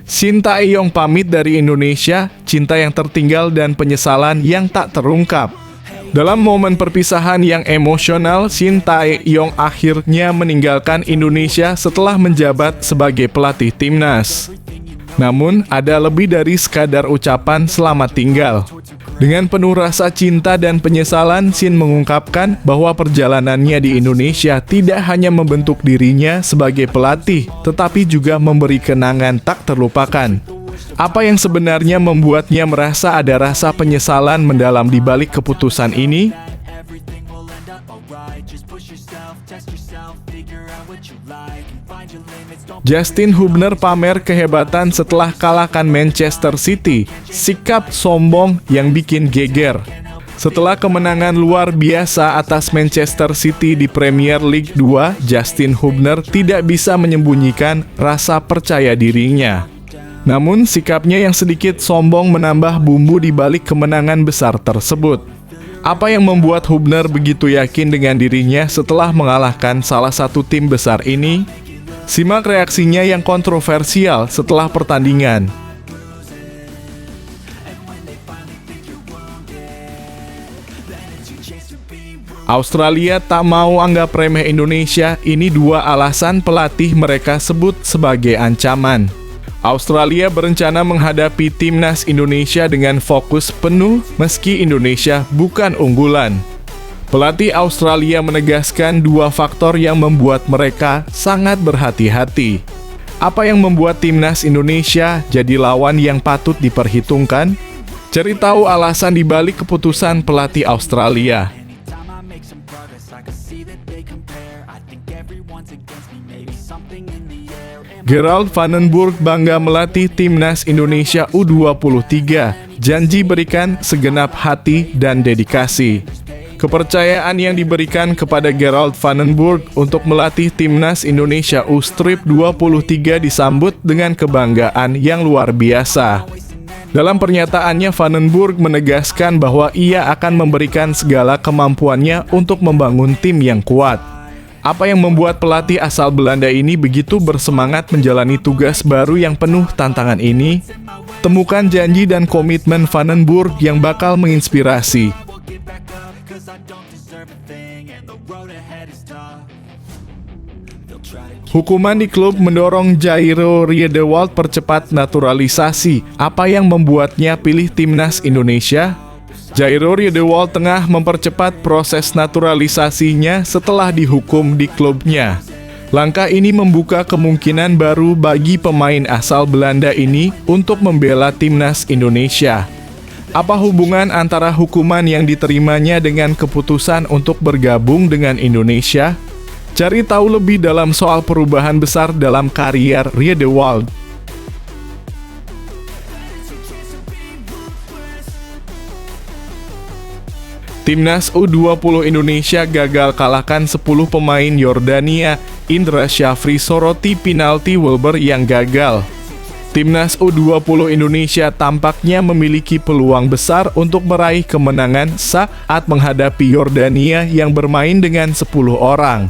Shin Tae-yong pamit dari Indonesia, cinta yang tertinggal dan penyesalan yang tak terungkap. Dalam momen perpisahan yang emosional, Shin Tae-yong akhirnya meninggalkan Indonesia setelah menjabat sebagai pelatih timnas. Namun, ada lebih dari sekadar ucapan selamat tinggal. Dengan penuh rasa cinta dan penyesalan, Shin mengungkapkan bahwa perjalanannya di Indonesia tidak hanya membentuk dirinya sebagai pelatih, tetapi juga memberi kenangan tak terlupakan. Apa yang sebenarnya membuatnya merasa ada rasa penyesalan mendalam di balik keputusan ini? Justin Hubner pamer kehebatan setelah kalahkan Manchester City, sikap sombong yang bikin geger. Setelah kemenangan luar biasa atas Manchester City di Premier League 2, Justin Hubner tidak bisa menyembunyikan rasa percaya dirinya. Namun, sikapnya yang sedikit sombong menambah bumbu di balik kemenangan besar tersebut. Apa yang membuat Hubner begitu yakin dengan dirinya setelah mengalahkan salah satu tim besar ini? Simak reaksinya yang kontroversial setelah pertandingan. Australia tak mau anggap remeh Indonesia, ini dua alasan pelatih mereka sebut sebagai ancaman. Australia berencana menghadapi timnas Indonesia dengan fokus penuh meski Indonesia bukan unggulan. Pelatih Australia menegaskan dua faktor yang membuat mereka sangat berhati-hati. Apa yang membuat timnas Indonesia jadi lawan yang patut diperhitungkan? Cari tahu alasan dibalik keputusan pelatih Australia. Gerald Vandenberg bangga melatih timnas Indonesia U23, janji berikan segenap hati dan dedikasi. Kepercayaan yang diberikan kepada Gerald Vandenberg untuk melatih timnas Indonesia U23 disambut dengan kebanggaan yang luar biasa. Dalam pernyataannya, Vandenberg menegaskan bahwa ia akan memberikan segala kemampuannya untuk membangun tim yang kuat. Apa yang membuat pelatih asal Belanda ini begitu bersemangat menjalani tugas baru yang penuh tantangan ini? Temukan janji dan komitmen Vandenberg yang bakal menginspirasi. Hukuman di klub mendorong Jairo Riedewald percepat naturalisasi. Apa yang membuatnya pilih timnas Indonesia? Jairo Riedewald tengah mempercepat proses naturalisasinya setelah dihukum di klubnya. Langkah ini membuka kemungkinan baru bagi pemain asal Belanda ini untuk membela timnas Indonesia. Apa hubungan antara hukuman yang diterimanya dengan keputusan untuk bergabung dengan Indonesia? Cari tahu lebih dalam soal perubahan besar dalam karier Riedewald. Timnas U20 Indonesia gagal kalahkan 10 pemain Yordania. Indra Syafri soroti penalti Wilber yang gagal. Timnas U20 Indonesia tampaknya memiliki peluang besar untuk meraih kemenangan saat menghadapi Yordania yang bermain dengan 10 orang.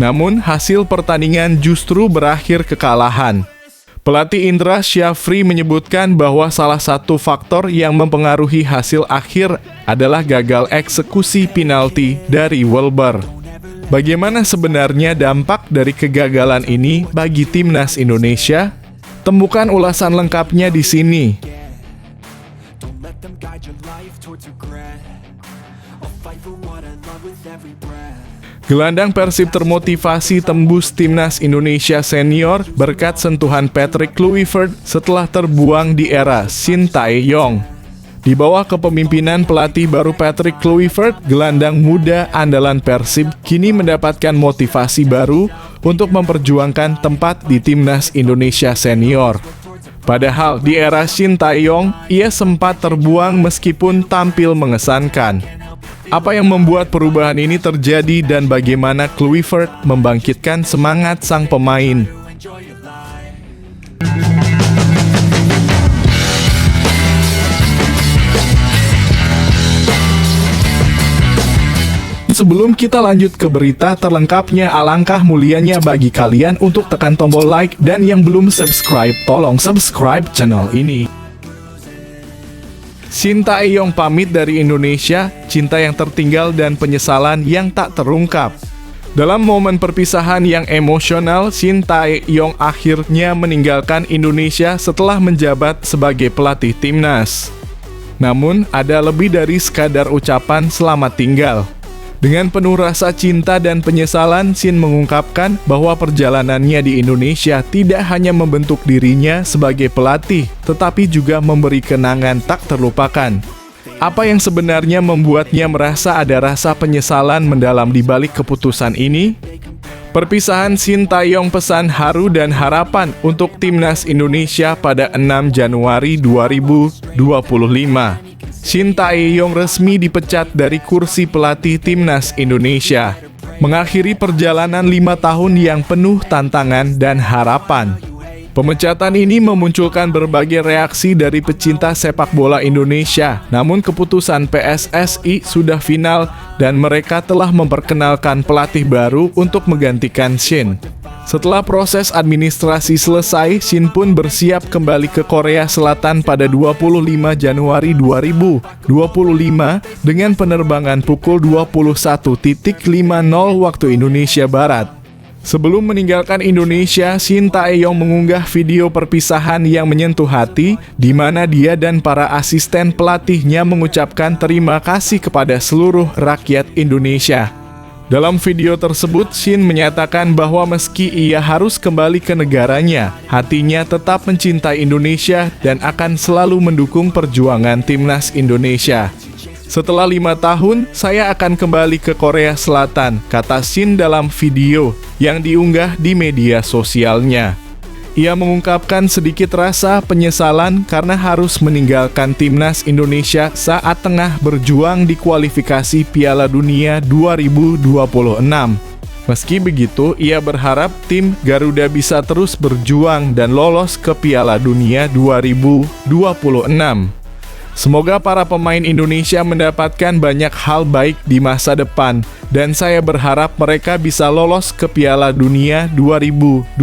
Namun, hasil pertandingan justru berakhir kekalahan. Pelatih Indra Syafri menyebutkan bahwa salah satu faktor yang mempengaruhi hasil akhir adalah gagal eksekusi penalti dari Wilber. Bagaimana sebenarnya dampak dari kegagalan ini bagi timnas Indonesia? Temukan ulasan lengkapnya di sini. Gelandang Persib termotivasi tembus timnas Indonesia senior berkat sentuhan Patrick Kluivert setelah terbuang di era Shin Tae-yong. Di bawah kepemimpinan pelatih baru Patrick Kluivert, gelandang muda andalan Persib kini mendapatkan motivasi baru untuk memperjuangkan tempat di timnas Indonesia senior. Padahal di era Shin Tae-yong, ia sempat terbuang meskipun tampil mengesankan. Apa yang membuat perubahan ini terjadi dan bagaimana Kluivert membangkitkan semangat sang pemain? Sebelum kita lanjut ke berita terlengkapnya, alangkah mulianya bagi kalian untuk tekan tombol like, dan yang belum subscribe, tolong subscribe channel ini. Shin Tae-yong pamit dari Indonesia, cinta yang tertinggal dan penyesalan yang tak terungkap. Dalam momen perpisahan yang emosional, Shin Tae-yong akhirnya meninggalkan Indonesia setelah menjabat sebagai pelatih timnas. Namun, ada lebih dari sekadar ucapan selamat tinggal. Dengan penuh rasa cinta dan penyesalan, Shin mengungkapkan bahwa perjalanannya di Indonesia tidak hanya membentuk dirinya sebagai pelatih, tetapi juga memberi kenangan tak terlupakan. Apa yang sebenarnya membuatnya merasa ada rasa penyesalan mendalam di balik keputusan ini? Perpisahan Shin Tae-yong pesan haru dan harapan untuk timnas Indonesia pada 6 Januari 2025. Shin Tae-yong resmi dipecat dari kursi pelatih timnas Indonesia, mengakhiri perjalanan 5 tahun yang penuh tantangan dan harapan. Pemecatan ini memunculkan berbagai reaksi dari pecinta sepak bola Indonesia, namun keputusan PSSI sudah final dan mereka telah memperkenalkan pelatih baru untuk menggantikan Shin. Setelah proses administrasi selesai, Shin pun bersiap kembali ke Korea Selatan pada 25 Januari 2025 dengan penerbangan pukul 21.50 waktu Indonesia Barat. Sebelum meninggalkan Indonesia, Shin Tae-yong mengunggah video perpisahan yang menyentuh hati, di mana dia dan para asisten pelatihnya mengucapkan terima kasih kepada seluruh rakyat Indonesia. Dalam video tersebut, Shin menyatakan bahwa meski ia harus kembali ke negaranya, hatinya tetap mencintai Indonesia dan akan selalu mendukung perjuangan timnas Indonesia. Setelah 5 tahun, saya akan kembali ke Korea Selatan, kata Shin dalam video yang diunggah di media sosialnya. Ia mengungkapkan sedikit rasa penyesalan karena harus meninggalkan timnas Indonesia saat tengah berjuang di kualifikasi Piala Dunia 2026. Meski begitu, ia berharap tim Garuda bisa terus berjuang dan lolos ke Piala Dunia 2026. Semoga para pemain Indonesia mendapatkan banyak hal baik di masa depan, dan saya berharap mereka bisa lolos ke Piala Dunia 2026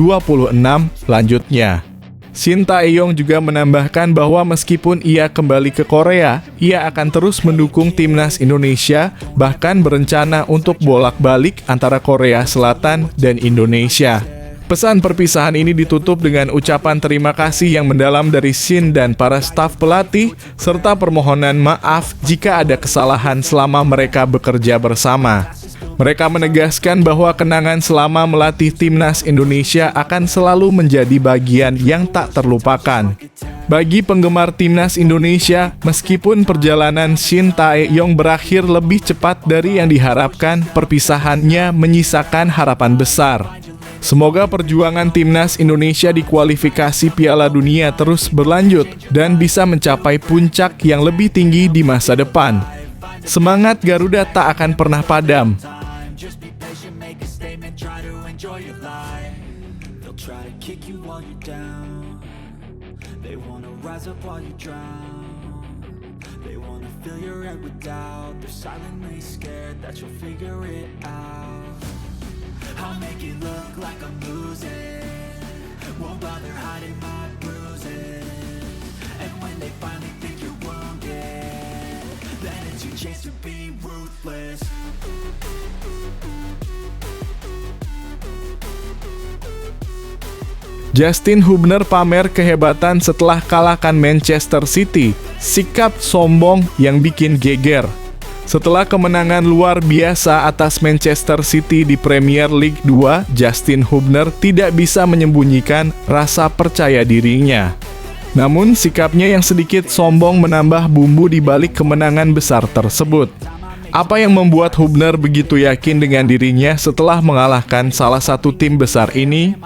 lanjutnya. Shin Tae-yong juga menambahkan bahwa meskipun ia kembali ke Korea, ia akan terus mendukung timnas Indonesia, bahkan berencana untuk bolak-balik antara Korea Selatan dan Indonesia. Pesan perpisahan ini ditutup dengan ucapan terima kasih yang mendalam dari Shin dan para staf pelatih, serta permohonan maaf jika ada kesalahan selama mereka bekerja bersama. Mereka menegaskan bahwa kenangan selama melatih timnas Indonesia akan selalu menjadi bagian yang tak terlupakan. Bagi penggemar timnas Indonesia, meskipun perjalanan Shin Tae-yong berakhir lebih cepat dari yang diharapkan, perpisahannya menyisakan harapan besar. Semoga perjuangan timnas Indonesia di kualifikasi Piala Dunia terus berlanjut dan bisa mencapai puncak yang lebih tinggi di masa depan. Semangat Garuda tak akan pernah padam. I'll make it look like I'm losing. Won't bother hiding my bruises. And when they finally think you're wounded, then it's your chance to be ruthless. Justin Hubner pamer kehebatan setelah kalahkan Manchester City. Sikap sombong yang bikin geger. Setelah kemenangan luar biasa atas Manchester City di Premier League 2, Justin Hubner tidak bisa menyembunyikan rasa percaya dirinya. Namun, sikapnya yang sedikit sombong menambah bumbu di balik kemenangan besar tersebut. Apa yang membuat Hubner begitu yakin dengan dirinya setelah mengalahkan salah satu tim besar ini?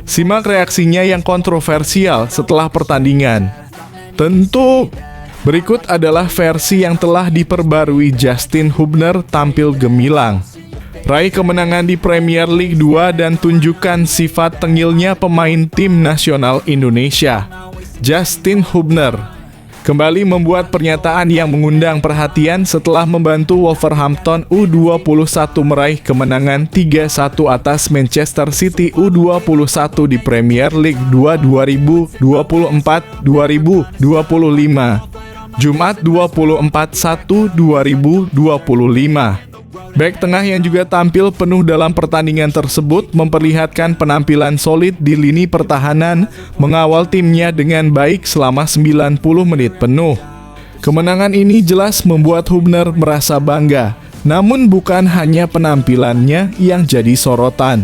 Simak reaksinya yang kontroversial setelah pertandingan. Tentu! Berikut adalah versi yang telah diperbarui. Justin Hubner tampil gemilang. Raih kemenangan di Premier League 2 dan tunjukkan sifat tengilnya pemain tim nasional Indonesia. Justin Hubner. kembali membuat pernyataan yang mengundang perhatian setelah membantu Wolverhampton U21 meraih kemenangan 3-1 atas Manchester City U21 di Premier League 2 2024-2025. Jumat 24/1/2025. Bek tengah yang juga tampil penuh dalam pertandingan tersebut memperlihatkan penampilan solid di lini pertahanan, mengawal timnya dengan baik selama 90 menit penuh. Kemenangan ini jelas membuat Hubner merasa bangga, namun bukan hanya penampilannya yang jadi sorotan.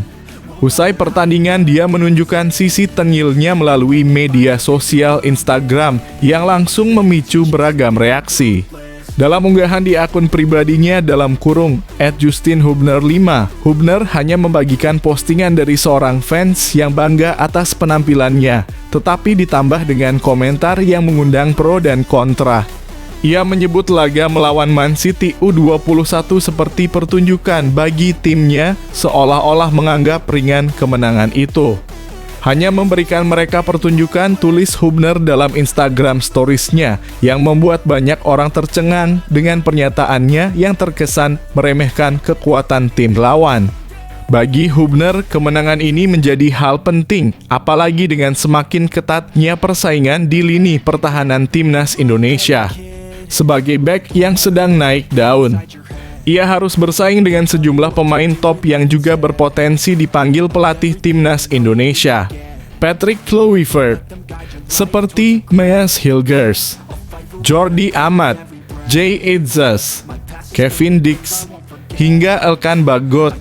Usai pertandingan, dia menunjukkan sisi tengilnya melalui media sosial Instagram yang langsung memicu beragam reaksi. Dalam unggahan di akun pribadinya dalam kurung @JustinHubner5, Hubner hanya membagikan postingan dari seorang fans yang bangga atas penampilannya, tetapi ditambah dengan komentar yang mengundang pro dan kontra. Ia menyebut laga melawan Man City U21 seperti pertunjukan bagi timnya, seolah-olah menganggap ringan kemenangan itu. Hanya memberikan mereka pertunjukan, tulis Hubner dalam Instagram Stories-nya, yang membuat banyak orang tercengang dengan pernyataannya yang terkesan meremehkan kekuatan tim lawan. Bagi Hubner, kemenangan ini menjadi hal penting, apalagi dengan semakin ketatnya persaingan di lini pertahanan timnas Indonesia. Sebagai bek yang sedang naik daun, ia harus bersaing dengan sejumlah pemain top yang juga berpotensi dipanggil pelatih timnas Indonesia. Patrick Kluivert, seperti Maes Hilgers, Jordi Amat, Jay Itzas, Kevin Dix, hingga Elkan Bagot.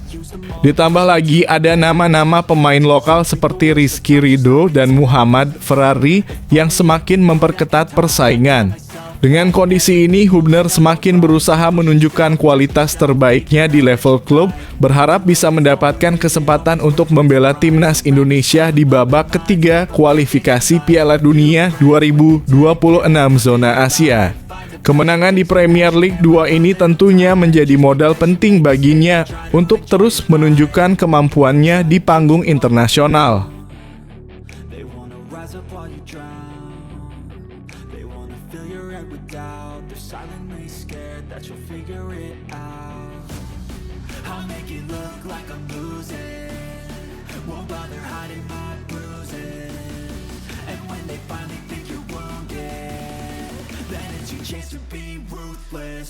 Ditambah lagi ada nama-nama pemain lokal seperti Rizky Ridho dan Muhammad Ferrari yang semakin memperketat persaingan. Dengan kondisi ini, Hubner semakin berusaha menunjukkan kualitas terbaiknya di level klub, berharap bisa mendapatkan kesempatan untuk membela timnas Indonesia di babak ketiga kualifikasi Piala Dunia 2026 zona Asia. Kemenangan di Premier League 2 ini tentunya menjadi modal penting baginya untuk terus menunjukkan kemampuannya di panggung internasional. They wanna rise up while you drown. They wanna fill your head with doubt. They're silently scared that you'll figure it out. I'll make it look like I'm losing. Won't bother hiding my bruises. And when they finally think you're wounded, then it's your chance to be ruthless.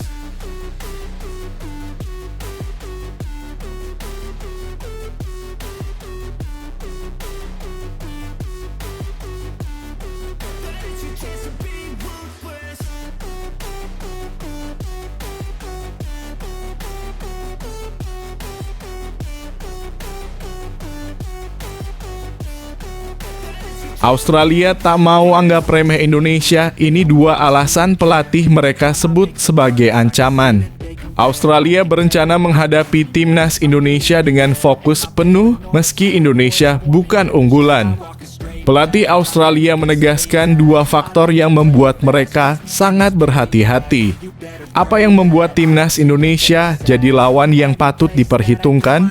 Australia tak mau anggap remeh Indonesia, ini dua alasan pelatih mereka sebut sebagai ancaman. Australia berencana menghadapi timnas Indonesia dengan fokus penuh meski Indonesia bukan unggulan. Pelatih Australia menegaskan dua faktor yang membuat mereka sangat berhati-hati. Apa yang membuat timnas Indonesia jadi lawan yang patut diperhitungkan?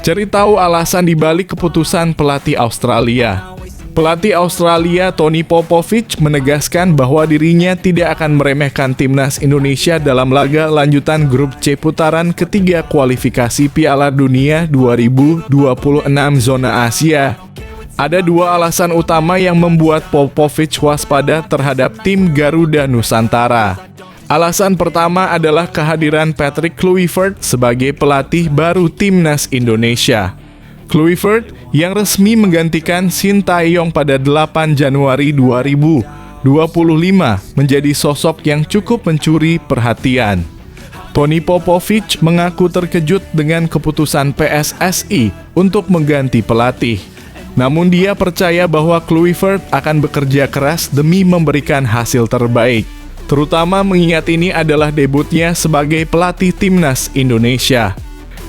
Cari tahu alasan dibalik keputusan pelatih Australia. Pelatih Australia Tony Popovich menegaskan bahwa dirinya tidak akan meremehkan timnas Indonesia dalam laga lanjutan grup C putaran ketiga kualifikasi Piala Dunia 2026 zona Asia. Ada dua alasan utama yang membuat Popovich waspada terhadap tim Garuda Nusantara. Alasan pertama adalah kehadiran Patrick Kluivert sebagai pelatih baru timnas Indonesia. Kluivert yang resmi menggantikan Sintayong pada 8 Januari 2025 menjadi sosok yang cukup mencuri perhatian. Tony Popovich mengaku terkejut dengan keputusan PSSI untuk mengganti pelatih. Namun dia percaya bahwa Kluivert akan bekerja keras demi memberikan hasil terbaik, terutama mengingat ini adalah debutnya sebagai pelatih timnas Indonesia.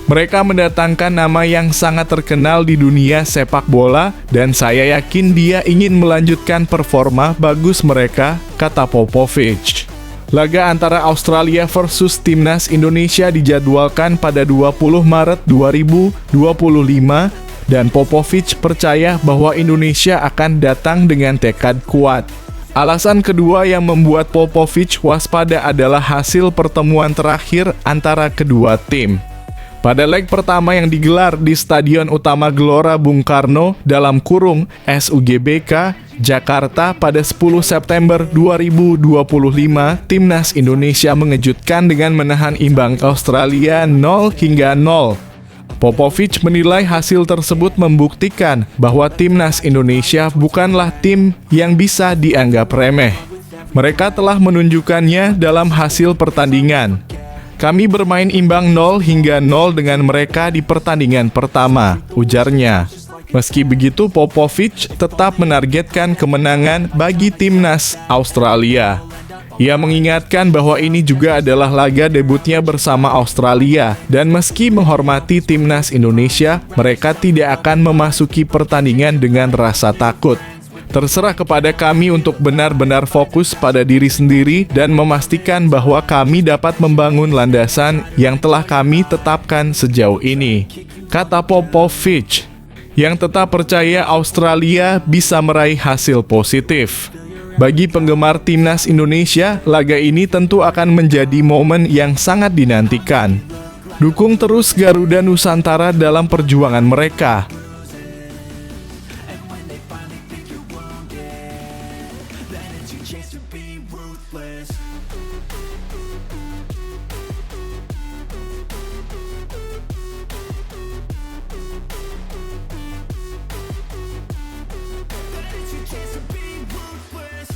Mereka mendatangkan nama yang sangat terkenal di dunia sepak bola dan saya yakin dia ingin melanjutkan performa bagus mereka, kata Popovich. Laga antara Australia versus timnas Indonesia dijadwalkan pada 20 Maret 2025 dan Popovich percaya bahwa Indonesia akan datang dengan tekad kuat. Alasan kedua yang membuat Popovich waspada adalah hasil pertemuan terakhir antara kedua tim. Pada leg pertama yang digelar di Stadion Utama Gelora Bung Karno dalam kurung SUGBK, Jakarta pada 10 September 2025, Timnas Indonesia mengejutkan dengan menahan imbang Australia 0-0. Popovich menilai hasil tersebut membuktikan bahwa Timnas Indonesia bukanlah tim yang bisa dianggap remeh. Mereka telah menunjukkannya dalam hasil pertandingan. Kami bermain imbang 0-0 dengan mereka di pertandingan pertama, ujarnya. Meski begitu, Popovich tetap menargetkan kemenangan bagi Timnas Australia. Ia mengingatkan bahwa ini juga adalah laga debutnya bersama Australia, dan meski menghormati Timnas Indonesia, mereka tidak akan memasuki pertandingan dengan rasa takut. Terserah kepada kami untuk benar-benar fokus pada diri sendiri dan memastikan bahwa kami dapat membangun landasan yang telah kami tetapkan sejauh ini, kata Popovich, yang tetap percaya Australia bisa meraih hasil positif. Bagi penggemar Timnas Indonesia, laga ini tentu akan menjadi momen yang sangat dinantikan. Dukung terus Garuda Nusantara dalam perjuangan mereka. And when they finally think you're wounded, then it's your chance to be ruthless. Then it's your chance to be ruthless.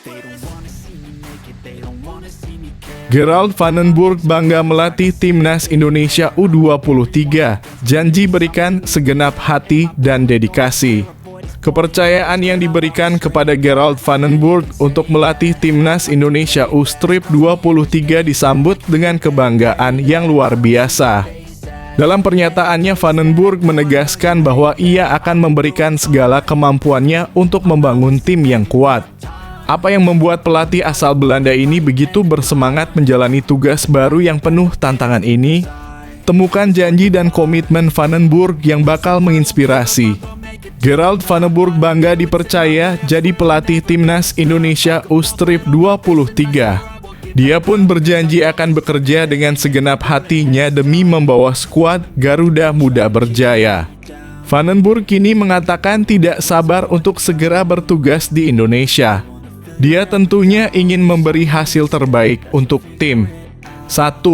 They don't wanna see me naked, they don't wanna see me care. Gerald Vandenburg bangga melatih Timnas Indonesia U23, janji berikan segenap hati dan dedikasi. Kepercayaan yang diberikan kepada Gerald Vandenburg untuk melatih Timnas Indonesia U23 disambut dengan kebanggaan yang luar biasa. Dalam pernyataannya, Vandenburg menegaskan bahwa ia akan memberikan segala kemampuannya untuk membangun tim yang kuat. Apa yang membuat pelatih asal Belanda ini begitu bersemangat menjalani tugas baru yang penuh tantangan ini? Temukan janji dan komitmen Vandenburg yang bakal menginspirasi. Gerald Vandenburg bangga dipercaya jadi pelatih Timnas Indonesia U23. Dia pun berjanji akan bekerja dengan segenap hatinya demi membawa skuad Garuda Muda berjaya. Vandenburg kini mengatakan tidak sabar untuk segera bertugas di Indonesia. Dia tentunya ingin memberi hasil terbaik untuk tim. 1.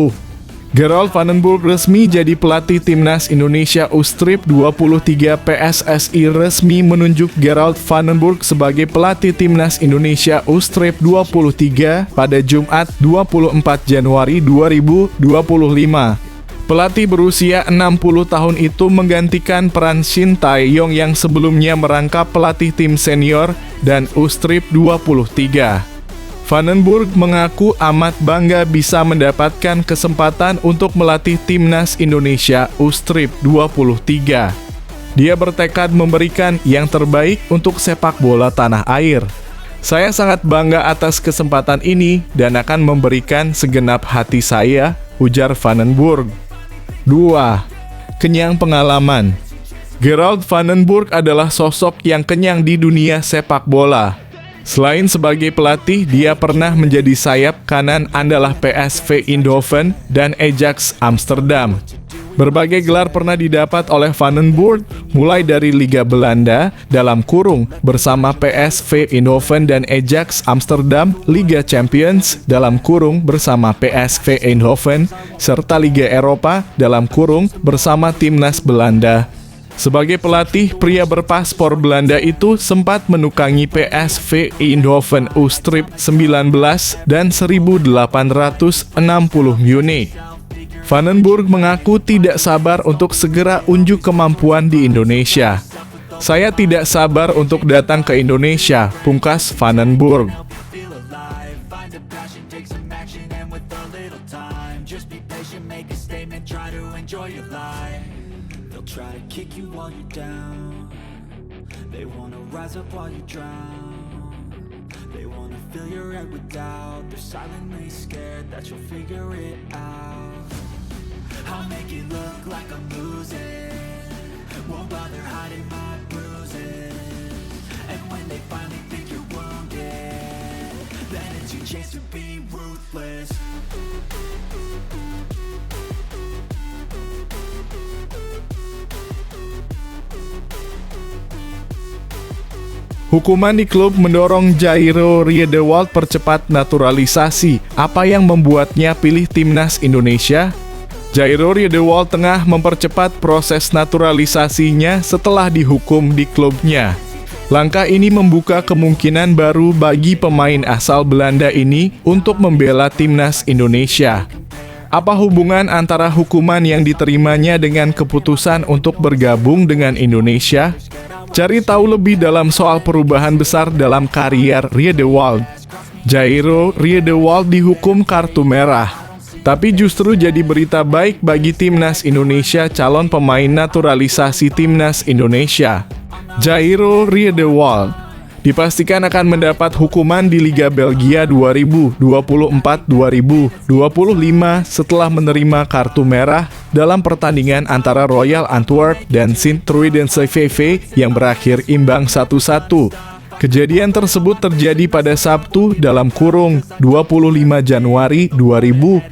Gerald Vandenburg resmi jadi pelatih Timnas Indonesia U23. PSSI resmi menunjuk Gerald Vandenburg sebagai pelatih Timnas Indonesia U23 pada Jumat 24 Januari 2025. Pelatih berusia 60 tahun itu menggantikan peran Shin Tae-yong yang sebelumnya merangkap pelatih tim senior dan U23. Vandenburg mengaku amat bangga bisa mendapatkan kesempatan untuk melatih Timnas Indonesia U23. Dia bertekad memberikan yang terbaik untuk sepak bola tanah air. Saya sangat bangga atas kesempatan ini dan akan memberikan segenap hati saya, ujar Vandenburg. 2. Kenyang pengalaman. Gerald Vandenburg adalah sosok yang kenyang di dunia sepak bola. Selain sebagai pelatih, dia pernah menjadi sayap kanan andalah PSV Eindhoven dan Ajax Amsterdam. Berbagai gelar pernah didapat oleh Vandenburg, mulai dari Liga Belanda dalam kurung bersama PSV Eindhoven dan Ajax Amsterdam, Liga Champions dalam kurung bersama PSV Eindhoven, serta Liga Eropa dalam kurung bersama Timnas Belanda. Sebagai pelatih, pria berpaspor Belanda itu sempat menukangi PSV Eindhoven U19 dan 1860 Munich. Vandenburg mengaku tidak sabar untuk segera unjuk kemampuan di Indonesia. Saya tidak sabar untuk datang ke Indonesia, pungkas Vandenburg. Feel alive, find a passion, take some action, and with a little time, just be patient, make a statement, try to enjoy your life. They'll try to kick you while you're down. They wanna rise up while you drown. They want wanna fill your head with doubt. They're silently scared that you'll figure it out. I'll make it look like I'm losing, won't bother hiding my bruises. And when they finally think you're wounded, then it's your chance to be ruthless. Hukuman di klub mendorong Jairo Riedewald percepat naturalisasi. Apa yang membuatnya pilih timnas Indonesia? Jairo Riedewald tengah mempercepat proses naturalisasinya setelah dihukum di klubnya. Langkah ini membuka kemungkinan baru bagi pemain asal Belanda ini untuk membela timnas Indonesia. Apa hubungan antara hukuman yang diterimanya dengan keputusan untuk bergabung dengan Indonesia? Cari tahu lebih dalam soal perubahan besar dalam karier Riedewald. Jairo Riedewald dihukum kartu merah, tapi justru jadi berita baik bagi timnas Indonesia calon pemain naturalisasi timnas Indonesia. Jairo Riedewald dipastikan akan mendapat hukuman di Liga Belgia 2024-2025 setelah menerima kartu merah dalam pertandingan antara Royal Antwerp dan Sint-Truidense VV yang berakhir imbang 1-1. Kejadian tersebut terjadi pada Sabtu dalam kurung 25 Januari 2025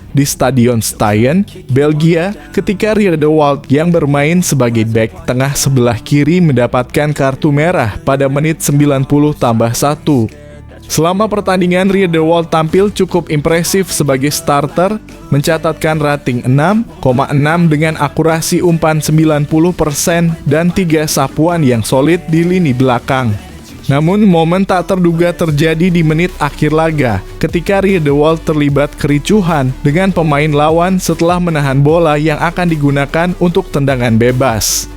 di Stadion Stijn, Belgia, ketika Riedewald yang bermain sebagai bek tengah sebelah kiri mendapatkan kartu merah pada menit 90+1. Selama pertandingan, Riedewald tampil cukup impresif sebagai starter, mencatatkan rating 6,6 dengan akurasi umpan 90% dan 3 sapuan yang solid di lini belakang. Namun, momen tak terduga terjadi di menit akhir laga ketika Riedewald terlibat kericuhan dengan pemain lawan setelah menahan bola yang akan digunakan untuk tendangan bebas.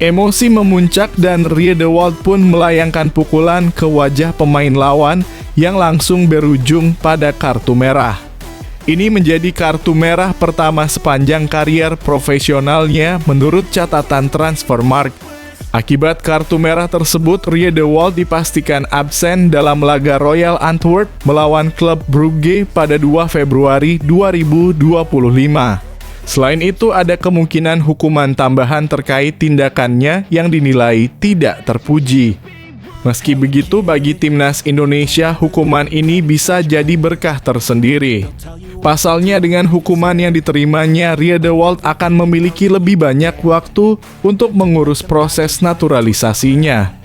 Emosi memuncak dan Riedewald pun melayangkan pukulan ke wajah pemain lawan yang langsung berujung pada kartu merah. Ini menjadi kartu merah pertama sepanjang karier profesionalnya menurut catatan Transfermarkt. Akibat kartu merah tersebut, Riedewald dipastikan absen dalam laga Royal Antwerp melawan klub Brugge pada 2 Februari 2025. Selain itu, ada kemungkinan hukuman tambahan terkait tindakannya yang dinilai tidak terpuji. Meski begitu, bagi timnas Indonesia, hukuman ini bisa jadi berkah tersendiri. Pasalnya, dengan hukuman yang diterimanya, Riedewald akan memiliki lebih banyak waktu untuk mengurus proses naturalisasinya.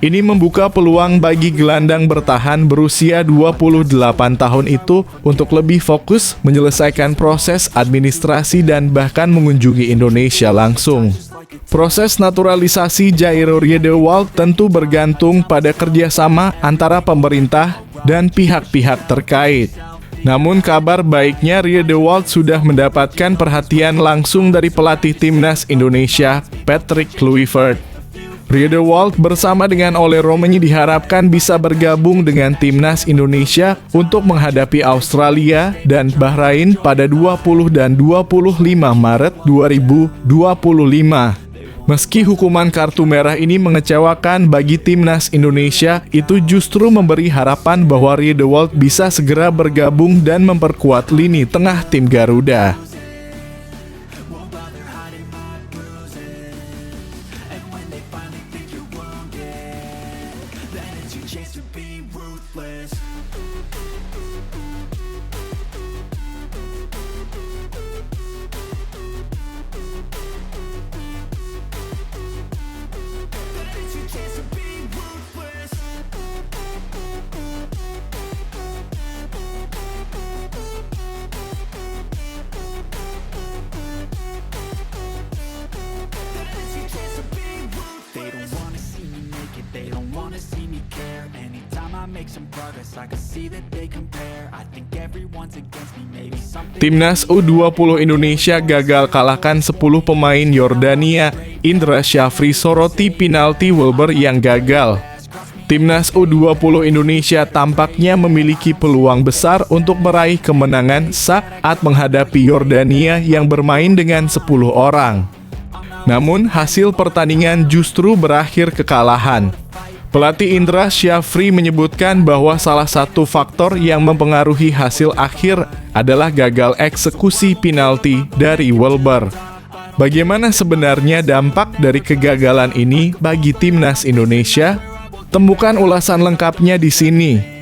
Ini membuka peluang bagi gelandang bertahan berusia 28 tahun itu untuk lebih fokus menyelesaikan proses administrasi dan bahkan mengunjungi Indonesia langsung. Proses naturalisasi Jairo Riedewald tentu bergantung pada kerjasama antara pemerintah dan pihak-pihak terkait. Namun kabar baiknya, Riedewald sudah mendapatkan perhatian langsung dari pelatih timnas Indonesia, Patrick Kluivert. Riedewald bersama dengan Ole Roemeny diharapkan bisa bergabung dengan timnas Indonesia untuk menghadapi Australia dan Bahrain pada 20 dan 25 Maret 2025. Meski hukuman kartu merah ini mengecewakan bagi timnas Indonesia, itu justru memberi harapan bahwa Riedewald bisa segera bergabung dan memperkuat lini tengah tim Garuda. Timnas U20 Indonesia gagal kalahkan 10 pemain Yordania. Indra Syafri soroti penalti Wilber yang gagal. Timnas U20 Indonesia tampaknya memiliki peluang besar untuk meraih kemenangan saat menghadapi Yordania yang bermain dengan 10 orang. Namun hasil pertandingan justru berakhir kekalahan. Pelatih Indra Syafri menyebutkan bahwa salah satu faktor yang mempengaruhi hasil akhir adalah gagal eksekusi penalti dari Welber. Bagaimana sebenarnya dampak dari kegagalan ini bagi timnas Indonesia? Temukan ulasan lengkapnya di sini.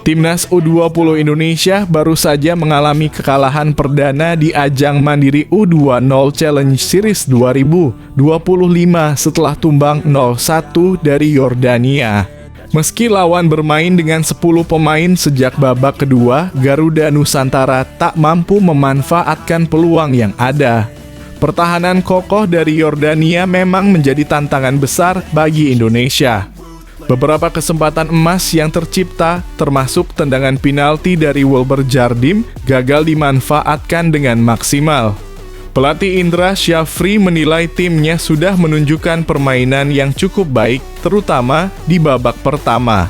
Timnas U20 Indonesia baru saja mengalami kekalahan perdana di ajang Mandiri U20 Challenge Series 2025 setelah tumbang 0-1 dari Yordania. Meski lawan bermain dengan 10 pemain sejak babak kedua, Garuda Nusantara tak mampu memanfaatkan peluang yang ada. Pertahanan kokoh dari Yordania memang menjadi tantangan besar bagi Indonesia. Beberapa kesempatan emas yang tercipta, termasuk tendangan penalti dari Welber Jardim, gagal dimanfaatkan dengan maksimal. Pelatih Indra Syafri menilai timnya sudah menunjukkan permainan yang cukup baik, terutama di babak pertama.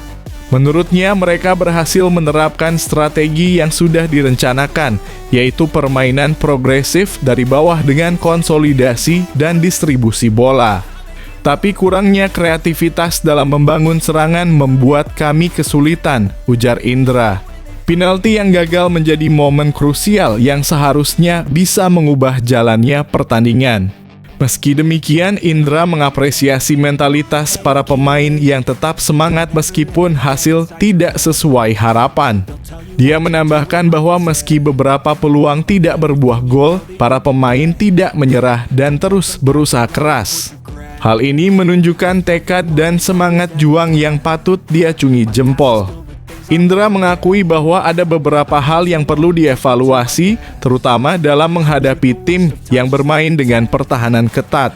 Menurutnya, mereka berhasil menerapkan strategi yang sudah direncanakan, yaitu permainan progresif dari bawah dengan konsolidasi dan distribusi bola. Tapi kurangnya kreativitas dalam membangun serangan membuat kami kesulitan, ujar Indra. Penalti yang gagal menjadi momen krusial yang seharusnya bisa mengubah jalannya pertandingan. Meski demikian, Indra mengapresiasi mentalitas para pemain yang tetap semangat meskipun hasil tidak sesuai harapan. Dia menambahkan bahwa meski beberapa peluang tidak berbuah gol, para pemain tidak menyerah dan terus berusaha keras. Hal ini menunjukkan tekad dan semangat juang yang patut diacungi jempol. Indra mengakui bahwa ada beberapa hal yang perlu dievaluasi, terutama dalam menghadapi tim yang bermain dengan pertahanan ketat.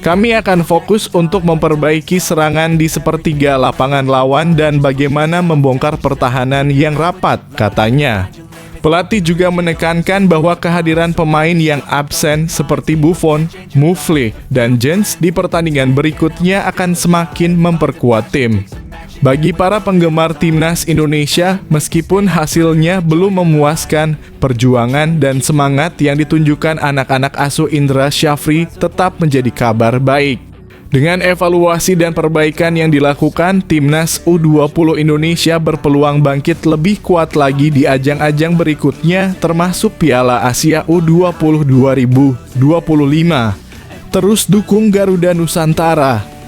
Kami akan fokus untuk memperbaiki serangan di sepertiga lapangan lawan dan bagaimana membongkar pertahanan yang rapat, katanya. Pelatih juga menekankan bahwa kehadiran pemain yang absen seperti Buffon, Mufle, dan Jens di pertandingan berikutnya akan semakin memperkuat tim. Bagi para penggemar timnas Indonesia, meskipun hasilnya belum memuaskan, perjuangan dan semangat yang ditunjukkan anak-anak asuh Indra Syafri tetap menjadi kabar baik. Dengan evaluasi dan perbaikan yang dilakukan, timnas U20 Indonesia berpeluang bangkit lebih kuat lagi di ajang-ajang berikutnya, termasuk Piala Asia U20 2025. Terus dukung Garuda Nusantara.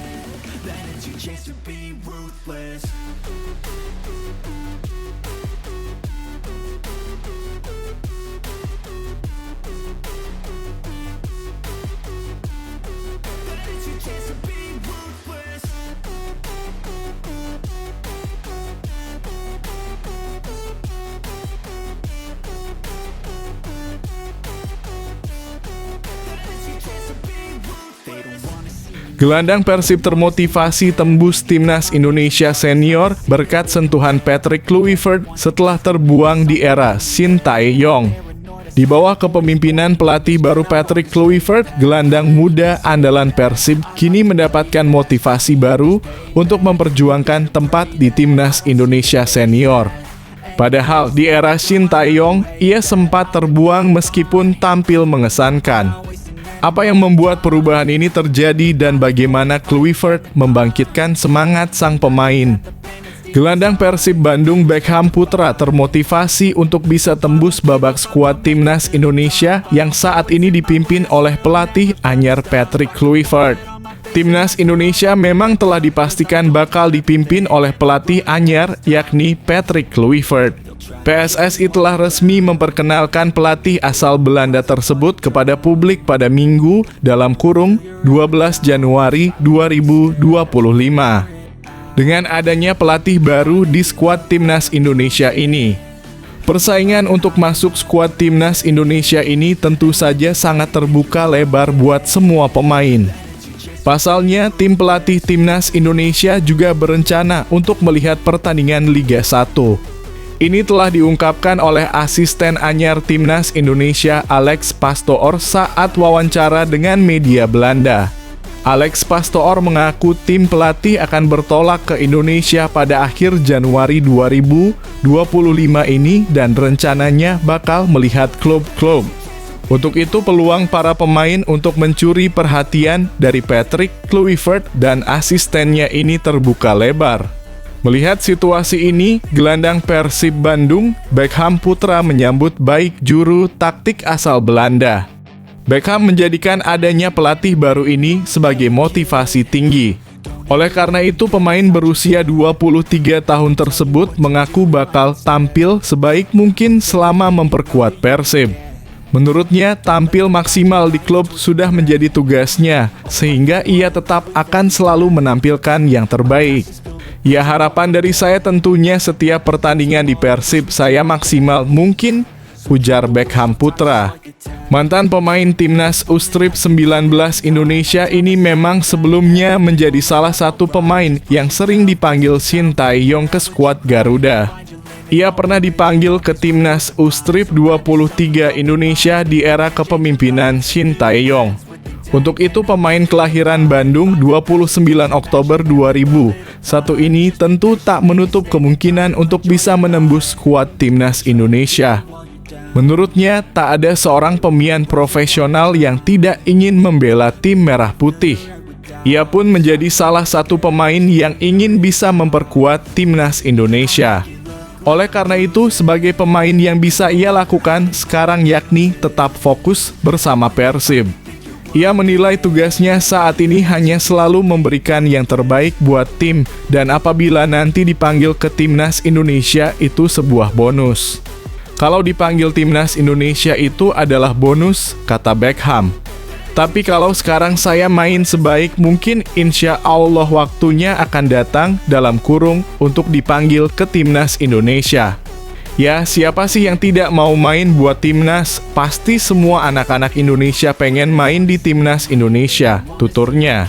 Gelandang Persib termotivasi tembus timnas Indonesia senior berkat sentuhan Patrick Kluivert setelah terbuang di era Shin Tae-yong. Di bawah kepemimpinan pelatih baru Patrick Kluivert, gelandang muda andalan Persib kini mendapatkan motivasi baru untuk memperjuangkan tempat di timnas Indonesia senior. Padahal di era Shin Tae-yong, ia sempat terbuang meskipun tampil mengesankan. Apa yang membuat perubahan ini terjadi dan bagaimana Kluivert membangkitkan semangat sang pemain? Gelandang Persib Bandung Beckham Putra termotivasi untuk bisa tembus babak skuad timnas Indonesia yang saat ini dipimpin oleh pelatih anyar Patrick Kluivert. Timnas Indonesia memang telah dipastikan bakal dipimpin oleh pelatih anyar yakni Patrick Kluivert. PSSI telah resmi memperkenalkan pelatih asal Belanda tersebut kepada publik pada Minggu (12 Januari 2025). Dengan adanya pelatih baru di skuad timnas Indonesia ini, persaingan untuk masuk skuad timnas Indonesia ini tentu saja sangat terbuka lebar buat semua pemain. Pasalnya, tim pelatih timnas Indonesia juga berencana untuk melihat pertandingan Liga 1. Ini telah diungkapkan oleh asisten anyar timnas Indonesia Alex Pastoor saat wawancara dengan media Belanda. Alex Pastoor mengaku tim pelatih akan bertolak ke Indonesia pada akhir Januari 2025 ini dan rencananya bakal melihat klub-klub. Untuk itu, peluang para pemain untuk mencuri perhatian dari Patrick Kluivert dan asistennya ini terbuka lebar. Melihat situasi ini, gelandang Persib Bandung, Beckham Putra menyambut baik juru taktik asal Belanda. Beckham menjadikan adanya pelatih baru ini sebagai motivasi tinggi. Oleh karena itu, pemain berusia 23 tahun tersebut mengaku bakal tampil sebaik mungkin selama memperkuat Persib. Menurutnya, tampil maksimal di klub sudah menjadi tugasnya, sehingga ia tetap akan selalu menampilkan yang terbaik. Ya, harapan dari saya tentunya setiap pertandingan di Persib saya maksimal mungkin, ujar Beckham Putra. Mantan pemain timnas U19 Indonesia ini memang sebelumnya menjadi salah satu pemain yang sering dipanggil Shin Tae-yong ke skuad Garuda. Ia pernah dipanggil ke timnas U23 Indonesia di era kepemimpinan Shin Tae-yong. Untuk itu, pemain kelahiran Bandung 29 Oktober 2001 ini tentu tak menutup kemungkinan untuk bisa menembus skuad timnas Indonesia. Menurutnya, tak ada seorang pemain profesional yang tidak ingin membela tim merah putih. Ia pun menjadi salah satu pemain yang ingin bisa memperkuat timnas Indonesia. Oleh karena itu, sebagai pemain yang bisa ia lakukan sekarang yakni tetap fokus bersama Persib. Ia menilai tugasnya saat ini hanya selalu memberikan yang terbaik buat tim, dan apabila nanti dipanggil ke timnas Indonesia itu sebuah bonus. Kalau dipanggil timnas Indonesia itu adalah bonus, kata Beckham. Tapi kalau sekarang saya main sebaik mungkin, insya Allah waktunya akan datang dalam kurung untuk dipanggil ke timnas Indonesia. Ya, siapa sih yang tidak mau main buat timnas? Pasti semua anak-anak Indonesia pengen main di timnas Indonesia, tuturnya.